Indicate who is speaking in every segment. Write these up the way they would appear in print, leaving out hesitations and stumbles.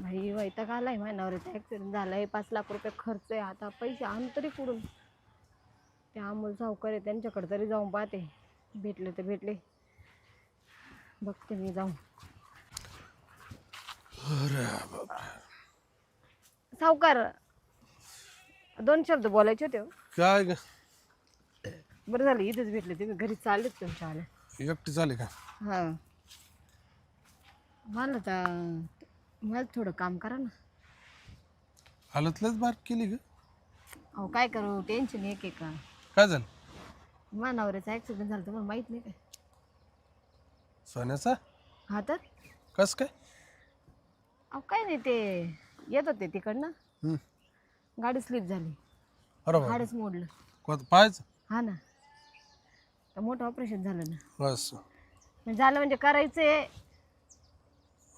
Speaker 1: भाई वैताग आलाय माझ्या नवऱ्याचा ॲक्सिडेंट झालाय 5 लाख रुपये खर्च आहे आता पैसे आणू तरी कुठून ते अमोल सावकार आहे त्यांच्याकडे तरी जाऊन पाहते भेटले तर भेटले बघते मी जाऊन सावकार 2 शब्द बोलायचे होते हो.
Speaker 2: काय ग
Speaker 1: बरं झालं इथंच भेटले तुम्ही घरी चाललेत तुमच्या आल्या
Speaker 2: एकटी चाले का
Speaker 1: हां मला थोडं काम करा ना
Speaker 2: हालतलंच बार केली ग
Speaker 1: अहो काय करू टेन्शन एक आहे का
Speaker 2: काय झालं
Speaker 1: माझ्या नवऱ्याचा ॲक्सिडेंट झाला तुम्हाला माहीत नाही काय
Speaker 2: सोन्याचा
Speaker 1: हा तर
Speaker 2: कस काय
Speaker 1: अहो काय नाही ते येत होते तिकडनं
Speaker 2: हम्म.
Speaker 1: गाडी स्लिप झाली
Speaker 2: अरे बाबा
Speaker 1: हाडच मोडलं
Speaker 2: कोण पाहायचं
Speaker 1: हा ना तर मोठं ऑपरेशन झालं ना
Speaker 2: बस
Speaker 1: म्हणजे झालं म्हणजे करायचंय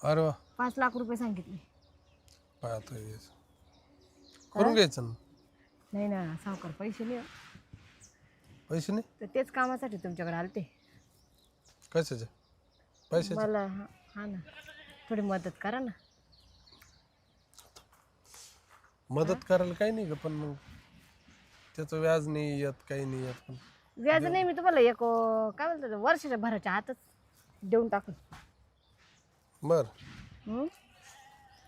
Speaker 2: अरे वा
Speaker 1: 5 लाख रुपये सांगितले
Speaker 2: पाहतो करून घ्यायचं ना
Speaker 1: नाही ना सावकार पैसे नाही हो.
Speaker 2: पैसे नाही
Speaker 1: तर तेच कामासाठी तुमच्याकडे आलते
Speaker 2: कशाचे पैशाचे
Speaker 1: मला हा ना थोडी मदत करा ना
Speaker 2: मदत करायला काही नाही ग पण मग त्याचं व्याज नाही येत काही नाही येत पण
Speaker 1: व्याज नाही मी तुम्हाला एक काय म्हणतात वर्षाच्या भराच्या आतच देऊन टाकू
Speaker 2: बर
Speaker 1: हं?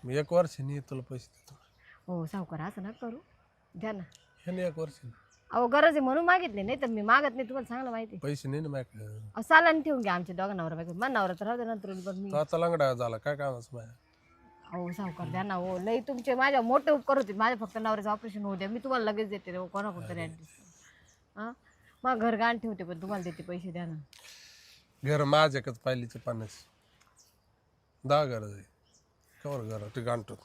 Speaker 2: मी 1 वर्षाने तुला पैसे देतो
Speaker 1: हो सावकार असं ना करू द्या ना
Speaker 2: हे नाही 1 वर्षाने
Speaker 1: अहो गरज आहे म्हणून मागितले नाही तर मी मागत नाही तुम्हाला चांगलं माहिती आहे.
Speaker 2: पैसे नाही ना माझ्याकडे
Speaker 1: अहो सालान ठेवून घ्या आमच्या दोघा नवरा बायको मला नवरा तर राहू दे नंतर पण मी
Speaker 2: तो आता लंगडा झाला काय कामाचं माझ्या
Speaker 1: अहो सावकार द्या ना हो लई तुमचे माझ्या मोठे उपकार होते माझ्या फक्त नवऱ्याचं ऑपरेशन होऊ द्या मी तुम्हाला लगेच देते रे कोणाकडून तरी ॲडजस्ट हां मग घर गाण ठेवते पण तुम्हाला देते पैसे द्या ना
Speaker 2: घर माझ्याकच पाहिलीचे 50 10 घर आहे कवर घर ते गांठतो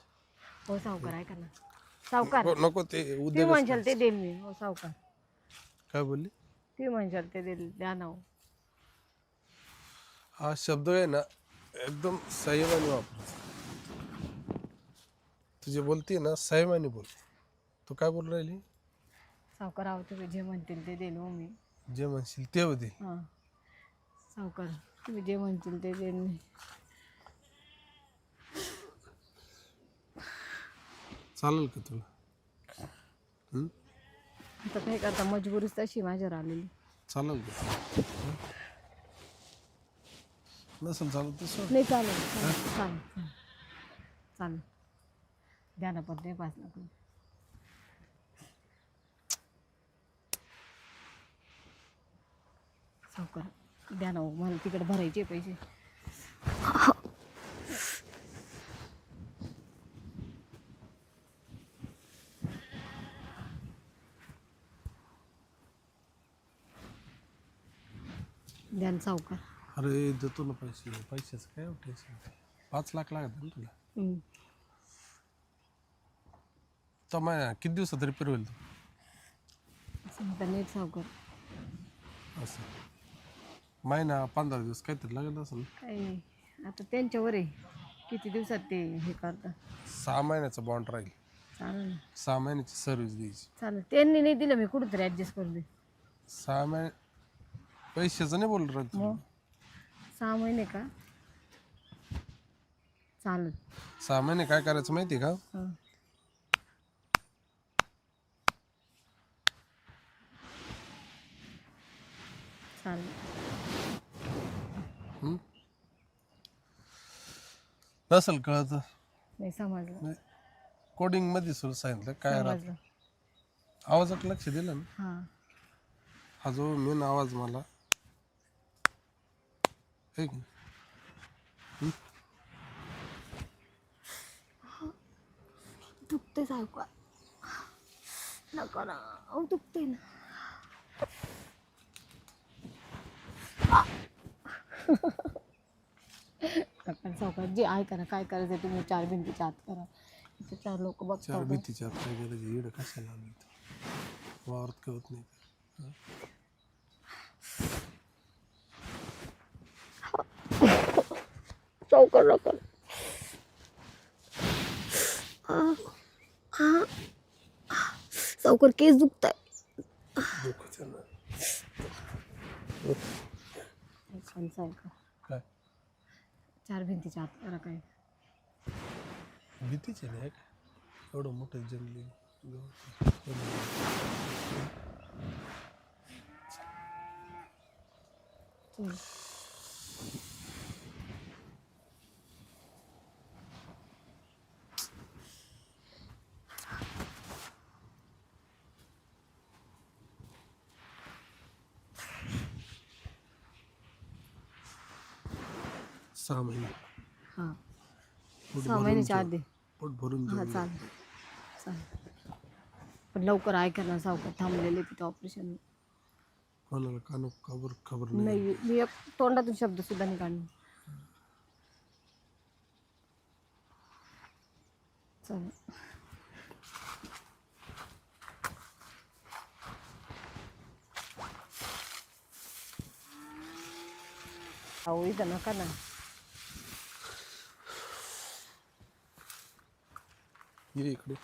Speaker 1: हो सावकार ऐका ना सावकार
Speaker 2: नको ते
Speaker 1: तुम्ही
Speaker 2: उद्योग
Speaker 1: म्हणशाल ते देईल मी हो सावकार
Speaker 2: काय बोलली
Speaker 1: तुम्ही म्हणशाल ते देईल द्या ना हो
Speaker 2: हा शब्द आहे ना एकदम संयमाने वापरायचा तुझे बोलते ना संयमाने बोल तू काय बोल राहिली
Speaker 1: सावकार आहो तुम्ही जे म्हणतील ते देईल हो मी
Speaker 2: जे म्हणशील ते होते
Speaker 1: हां सावकार तुम्ही जे म्हणतील ते देईल मी
Speaker 2: चालेल का तुला
Speaker 1: आता काय करता मजबुरीच तशी माझ्यावर आलेली
Speaker 2: चालेल का नसेल चालत तर सोड
Speaker 1: नाही चालेल चालेल चालेल चालेल द्या ना पण ते 5 लाख सावकार द्या ना हो मला तिकडे भरायचे पैसे द्या ना सावकार
Speaker 2: अरे देतो ना पैसे पैशाचं काय टेन्शन 5 लाख लागत ना तुला तर मग किती दिवसात रिपेअर होईल तू
Speaker 1: असं म्हणता नीट सावकार
Speaker 2: असं महिना 15 दिवस काहीतरी लागत असेल ना
Speaker 1: काही आता त्यांच्यावर आहे किती दिवसात ते हे करतात
Speaker 2: 6 महिन्याचा बॉन्ड राहील
Speaker 1: चालेल ना
Speaker 2: 6 महिन्याची सर्व्हिस द्यायची
Speaker 1: चालेल त्यांनी नाही दिलं मी कुठंतरी ॲडजस्ट करून दे
Speaker 2: 6 महिने पैशाचं नाही बोल राहील
Speaker 1: मग 6 महिने का चालेल
Speaker 2: 6 महिने काय करायचं माहिती आहे का
Speaker 1: हां चालेल
Speaker 2: नसेल कळत
Speaker 1: नाही समजलं
Speaker 2: कोडिंग मध्ये सुरू सांगितलं काय राहत
Speaker 1: समजलं
Speaker 2: आवाजात लक्ष दिलं ना
Speaker 1: हां
Speaker 2: हा जो मेन आवाज मला ऐक ना.
Speaker 1: दुखते सावकार नका ना अहो दुखते ना नका सावकार जे ऐका ना काय करायचं तुम्ही 4 भिंतीच्या आत करा इथे 4 लोक
Speaker 2: 4
Speaker 1: बघतात
Speaker 2: भीतीच्या आत काय गरज इड कशाला आली वावरत कळत नाही
Speaker 1: सावकार नका सावकार केस दुखताय
Speaker 2: दुखत ना
Speaker 1: सावकार
Speaker 2: काय
Speaker 1: 4 भिंतीच्या आत करा काय
Speaker 2: भीतीचे नाही का एवढं मोठं जंगली
Speaker 1: चल.
Speaker 2: सहा महिने
Speaker 1: हां
Speaker 2: पोट
Speaker 1: 6
Speaker 2: भरून
Speaker 1: महिन्याच्या
Speaker 2: जेव-
Speaker 1: आधी.
Speaker 2: पोट भरून
Speaker 1: हां
Speaker 2: जेवण
Speaker 1: चालेल चालेल. पण लवकर ऐका ना सावकार थांबलेले तिथे ऑपरेशन.
Speaker 2: कोणाला कानो खबर नाही
Speaker 1: नाही मी एक तोंडातून शब्द सुद्धा नाही काढणार. चालेल. अहो इथं नका ना.
Speaker 2: ये इकडे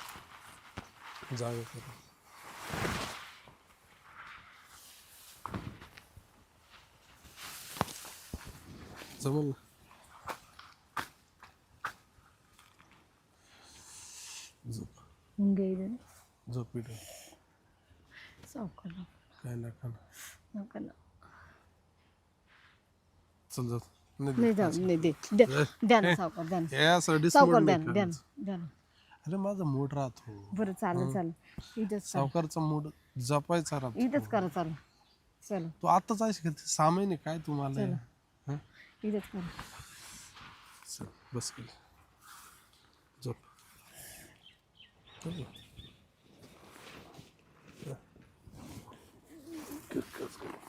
Speaker 2: जागा करा जमल ना झोप
Speaker 1: मुंगे इथं
Speaker 2: झोप इकडे
Speaker 1: सावकार
Speaker 2: काय नका ना
Speaker 1: नका ना.
Speaker 2: चल जात
Speaker 1: नाही जाऊ नाही दे द्या ना सावकार द्या ना.
Speaker 2: यासाठी
Speaker 1: सावकार द्या ना द्या ना द्या ना.
Speaker 2: अरे माझा मूड राहतो
Speaker 1: बरं चालेल चालेल इथंच करा.
Speaker 2: सावकारचा मूड जपायचा राहतो
Speaker 1: इथंच करा चालेल. चला
Speaker 2: तू आताच आहेस का सामान्य काय तुम्हाला
Speaker 1: चला.
Speaker 2: हं?
Speaker 1: इथंच करा.
Speaker 2: चल बस केलं झोप चल. कर.